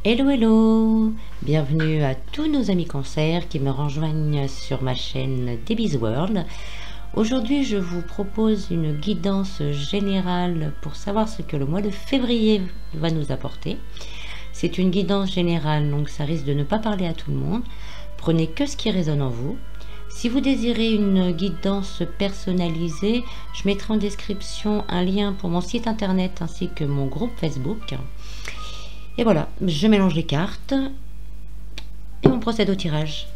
Hello hello, bienvenue à tous nos amis cancers qui me rejoignent sur ma chaîne Debbie's World. Aujourd'hui je vous propose une guidance générale pour savoir ce que le mois de février va nous apporter. C'est une guidance générale, donc ça risque de ne pas parler à tout le monde. Prenez que ce qui résonne en vous. Si vous désirez une guidance personnalisée, je mettrai en description un lien pour mon site internet ainsi que mon groupe Facebook. Et voilà, je mélange les cartes et on procède au tirage.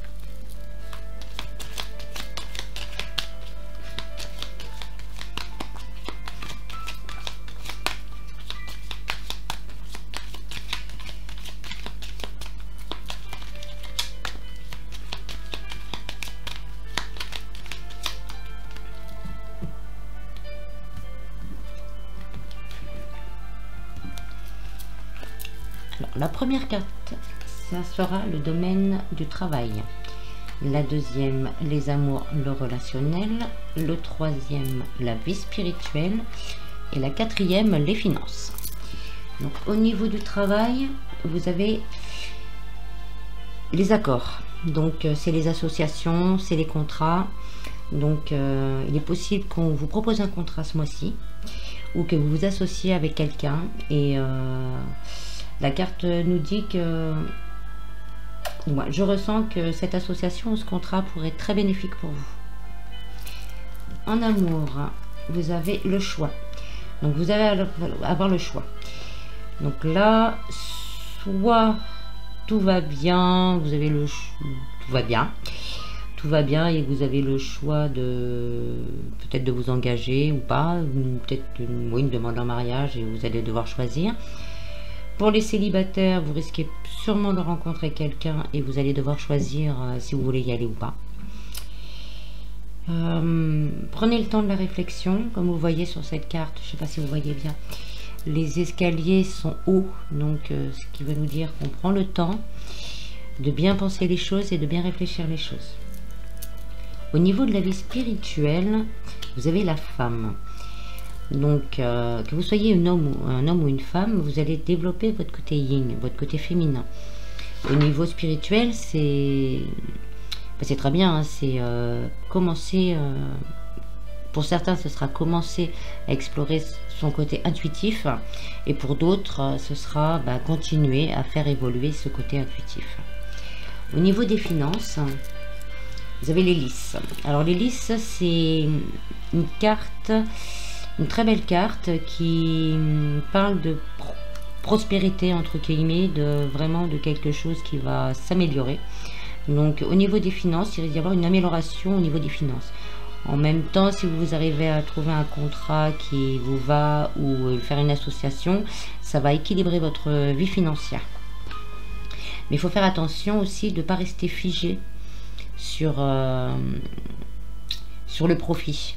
Alors, la première carte, ça sera le domaine du travail. La deuxième, les amours, le relationnel. Le troisième, la vie spirituelle. Et la quatrième, les finances. Donc, au niveau du travail, vous avez les accords. Donc, c'est les associations, c'est les contrats. Donc, il est possible qu'on vous propose un contrat ce mois-ci ou que vous vous associez avec quelqu'un et la carte nous dit que moi, je ressens que cette association ou ce contrat pourrait être très bénéfique pour vous. En amour, vous avez le choix. Donc vous allez avoir le choix. Donc là, soit tout va bien, vous avez tout va bien. Tout va bien et vous avez le choix de peut-être de vous engager ou pas, peut-être une demande en mariage et vous allez devoir choisir. Pour les célibataires, vous risquez sûrement de rencontrer quelqu'un et vous allez devoir choisir si vous voulez y aller ou pas. Prenez le temps de la réflexion, comme vous voyez sur cette carte, je ne sais pas si vous voyez bien. Les escaliers sont hauts, donc ce qui veut nous dire qu'on prend le temps de bien penser les choses et de bien réfléchir les choses. Au niveau de la vie spirituelle, vous avez la femme. Donc, que vous soyez un homme ou une femme, vous allez développer votre côté yin, votre côté féminin. Au niveau spirituel, c'est très bien, hein, c'est commencer, pour certains ce sera commencer à explorer son côté intuitif, et pour d'autres ce sera continuer à faire évoluer ce côté intuitif. Au niveau des finances, vous avez les lices. Alors les lices, c'est une carte, une très belle carte qui parle de prospérité entre guillemets, vraiment de quelque chose qui va s'améliorer. Donc au niveau des finances, il risque d'y avoir une amélioration au niveau des finances. En même temps, si vous arrivez à trouver un contrat qui vous va ou faire une association, ça va équilibrer votre vie financière. Mais il faut faire attention aussi de ne pas rester figé sur le profit.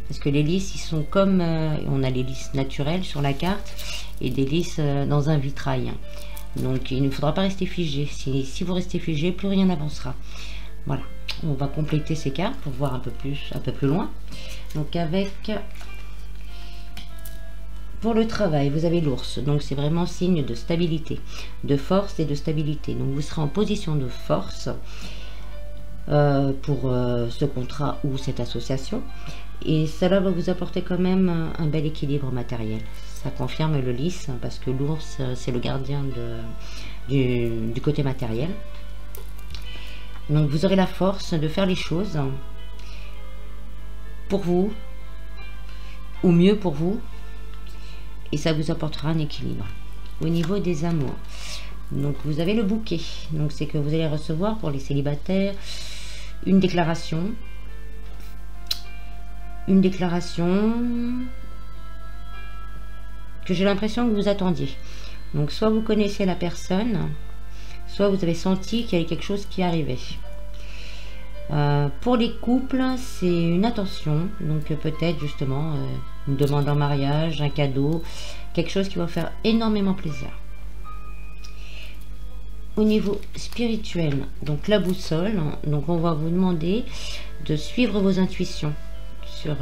Parce que les lices, ils sont comme... on a les lices naturelles sur la carte et des lices dans un vitrail. Donc il ne faudra pas rester figé. Si vous restez figé, plus rien n'avancera. Voilà. On va compléter ces cartes pour voir un peu plus loin. Donc avec... Pour le travail, vous avez l'ours. Donc c'est vraiment signe de stabilité, de force et de stabilité. Donc vous serez en position de force pour ce contrat ou cette association. Et cela va vous apporter quand même un bel équilibre matériel. Ça confirme le lys, parce que l'ours, c'est le gardien du côté matériel. Donc vous aurez la force de faire les choses pour vous, ou mieux pour vous, et ça vous apportera un équilibre. Au niveau des amours, donc vous avez le bouquet. Donc c'est que vous allez recevoir pour les célibataires une déclaration que j'ai l'impression que vous attendiez. Donc soit vous connaissez la personne, soit vous avez senti qu'il y avait quelque chose qui arrivait. Pour les couples, c'est une attention, donc peut-être justement une demande en mariage, un cadeau, quelque chose qui va faire énormément plaisir. Au niveau spirituel, donc la boussole, donc on va vous demander de suivre vos intuitions sur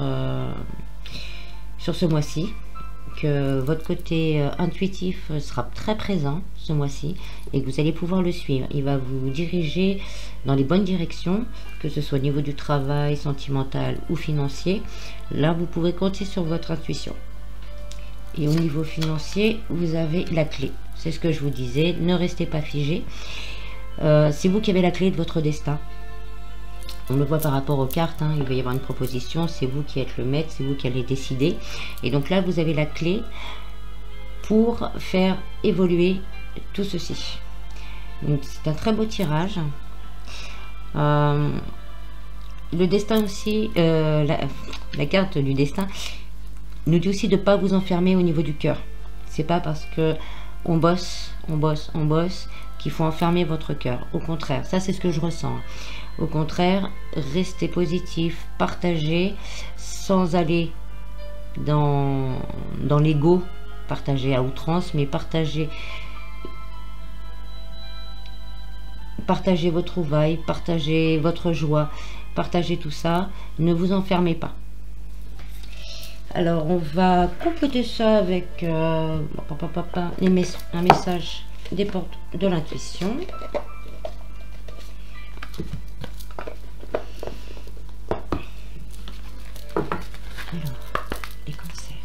ce mois-ci. que votre côté intuitif sera très présent ce mois-ci et que vous allez pouvoir le suivre. Il va vous diriger dans les bonnes directions, que ce soit au niveau du travail, sentimental ou financier. Là, vous pouvez compter sur votre intuition. Et au niveau financier, vous avez la clé. C'est ce que je vous disais, ne restez pas figé. C'est vous qui avez la clé de votre destin. On le voit par rapport aux cartes, hein, il va y avoir une proposition, c'est vous qui êtes le maître, c'est vous qui allez décider. Et donc là, vous avez la clé pour faire évoluer tout ceci. Donc c'est un très beau tirage. Le destin aussi, la carte du destin nous dit aussi de ne pas vous enfermer au niveau du cœur. C'est pas parce que on bosse qu'il faut enfermer votre cœur. Au contraire, ça c'est ce que je ressens. Au contraire, restez positif, partagez sans aller dans l'ego, partagez à outrance, mais partagez vos trouvailles, partagez votre joie, partagez tout ça, ne vous enfermez pas. Alors on va compléter ça avec un message des portes de l'intuition. Alors, les cancers.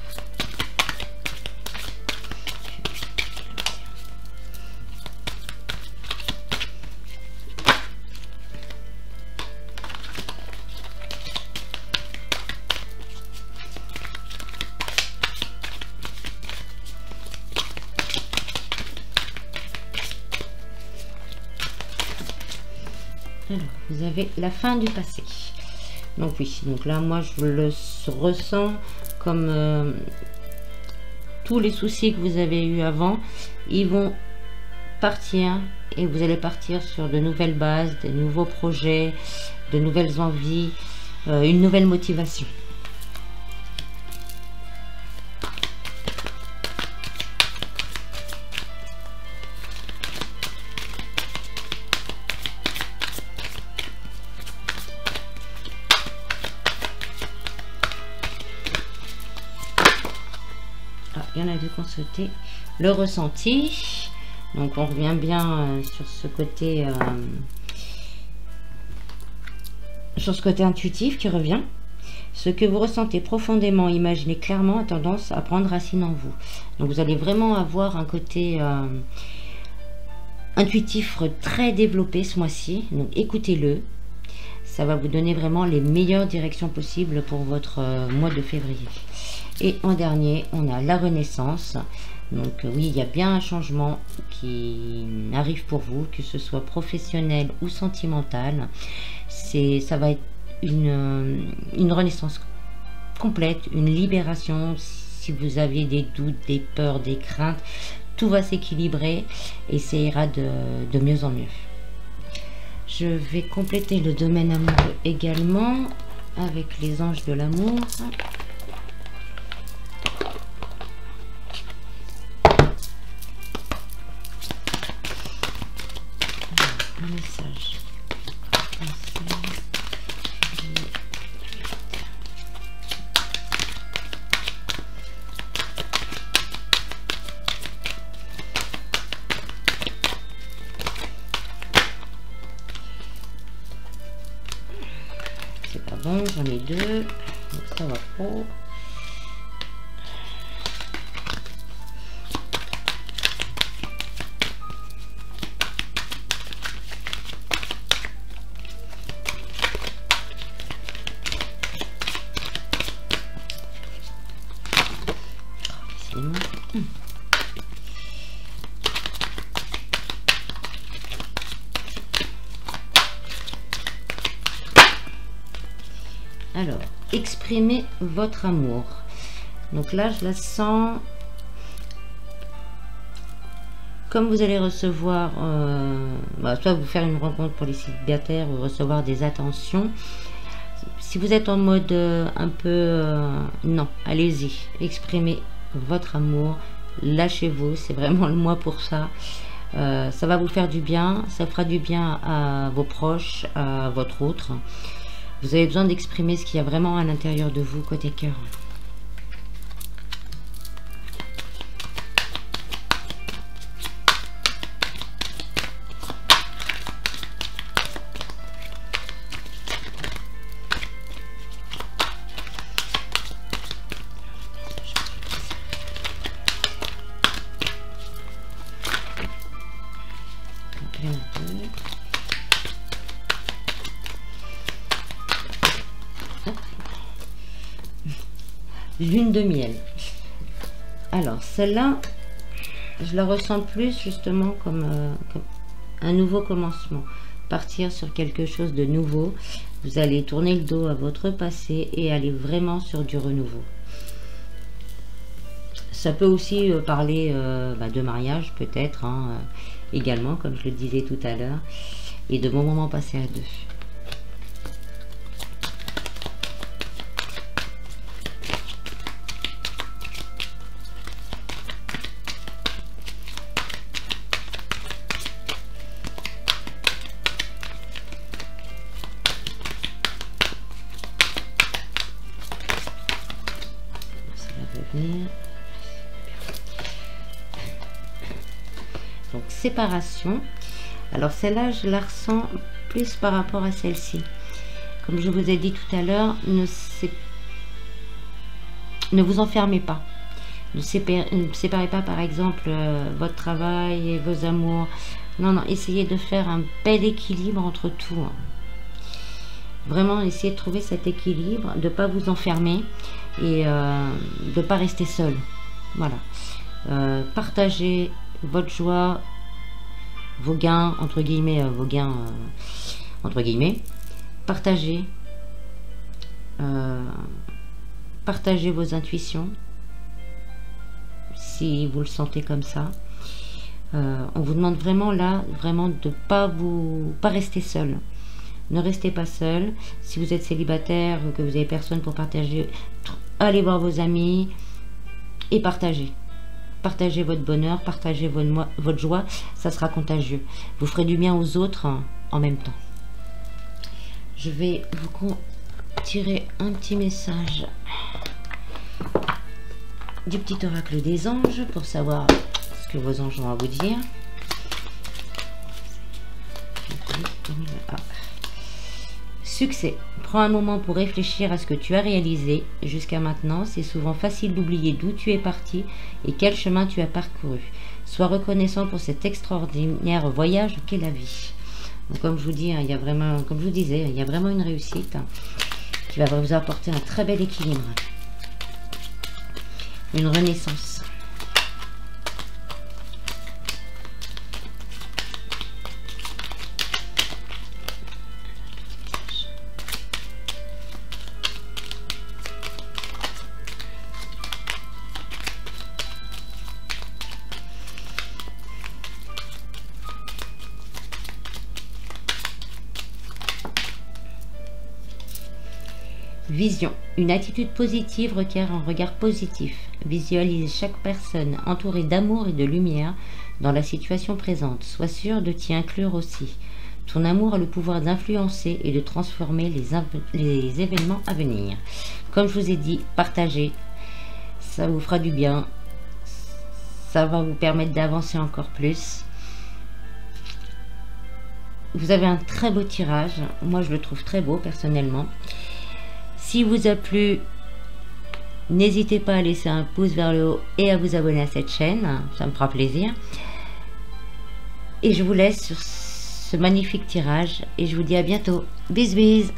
Alors, vous avez la fin du passé. Donc oui, donc là, moi, je le ressens comme tous les soucis que vous avez eu avant, ils vont partir et vous allez partir sur de nouvelles bases, de nouveaux projets, de nouvelles envies, une nouvelle motivation. Il y en a deux consultés. Le ressenti. Donc on revient bien sur ce côté intuitif qui revient. Ce que vous ressentez profondément, imaginez clairement, a tendance à prendre racine en vous. Donc vous allez vraiment avoir un côté intuitif très développé ce mois-ci. Donc écoutez-le. Ça va vous donner vraiment les meilleures directions possibles pour votre mois de février. Et en dernier, on a la renaissance. Donc oui, il y a bien un changement qui arrive pour vous, que ce soit professionnel ou sentimental. Ça va être une renaissance complète, une libération. Si vous aviez des doutes, des peurs, des craintes, tout va s'équilibrer et ça ira de mieux en mieux. Je vais compléter le domaine amoureux également avec les anges de l'amour. Un message. C'est pas bon, j'en ai deux, donc ça va trop. Alors, exprimez votre amour. Donc là, je la sens comme vous allez recevoir, soit vous faire une rencontre pour les célibataires ou recevoir des attentions. Si vous êtes en mode un peu non, allez-y, exprimez votre amour, lâchez-vous, c'est vraiment le mois pour ça. Ça va vous faire du bien, ça fera du bien à vos proches, à votre autre. Vous avez besoin d'exprimer ce qu'il y a vraiment à l'intérieur de vous, côté cœur. Lune de miel. Alors, celle-là, je la ressens plus justement comme un nouveau commencement. Partir sur quelque chose de nouveau. Vous allez tourner le dos à votre passé et aller vraiment sur du renouveau. Ça peut aussi parler de mariage, peut-être, hein, également, comme je le disais tout à l'heure, et de bons moments passés à deux. Donc séparation. Alors celle-là, je la ressens plus par rapport à celle-ci. Comme je vous ai dit tout à l'heure, ne vous enfermez pas. Ne séparez pas par exemple votre travail et vos amours. Non, non, essayez de faire un bel équilibre entre tout. Vraiment, essayez de trouver cet équilibre, de ne pas vous enfermer et de ne pas rester seul. Voilà. Partagez votre joie, vos gains, entre guillemets, entre guillemets. Partagez. Partagez vos intuitions, si vous le sentez comme ça. On vous demande vraiment là, vraiment de pas rester seul. Ne restez pas seul. Si vous êtes célibataire, que vous n'avez personne pour partager, allez voir vos amis et partagez. Partagez votre bonheur, partagez votre joie, ça sera contagieux. Vous ferez du bien aux autres en même temps. Je vais vous tirer un petit message du petit oracle des anges pour savoir ce que vos anges ont à vous dire. Succès. Prends un moment pour réfléchir à ce que tu as réalisé jusqu'à maintenant. C'est souvent facile d'oublier d'où tu es parti et quel chemin tu as parcouru. Sois reconnaissant pour cet extraordinaire voyage qu'est la vie. Donc, comme je vous dis, il y a vraiment, comme je vous disais, il y a vraiment une réussite qui va vous apporter un très bel équilibre. Une renaissance. Vision. Une attitude positive requiert un regard positif. Visualise chaque personne entourée d'amour et de lumière dans la situation présente. Sois sûr de t'y inclure aussi. Ton amour a le pouvoir d'influencer et de transformer les événements à venir. Comme je vous ai dit, partagez. Ça vous fera du bien. Ça va vous permettre d'avancer encore plus. Vous avez un très beau tirage. Moi, je le trouve très beau personnellement. Si vous a plu, n'hésitez pas à laisser un pouce vers le haut et à vous abonner à cette chaîne, ça me fera plaisir. Et je vous laisse sur ce magnifique tirage et je vous dis à bientôt. Bis bis.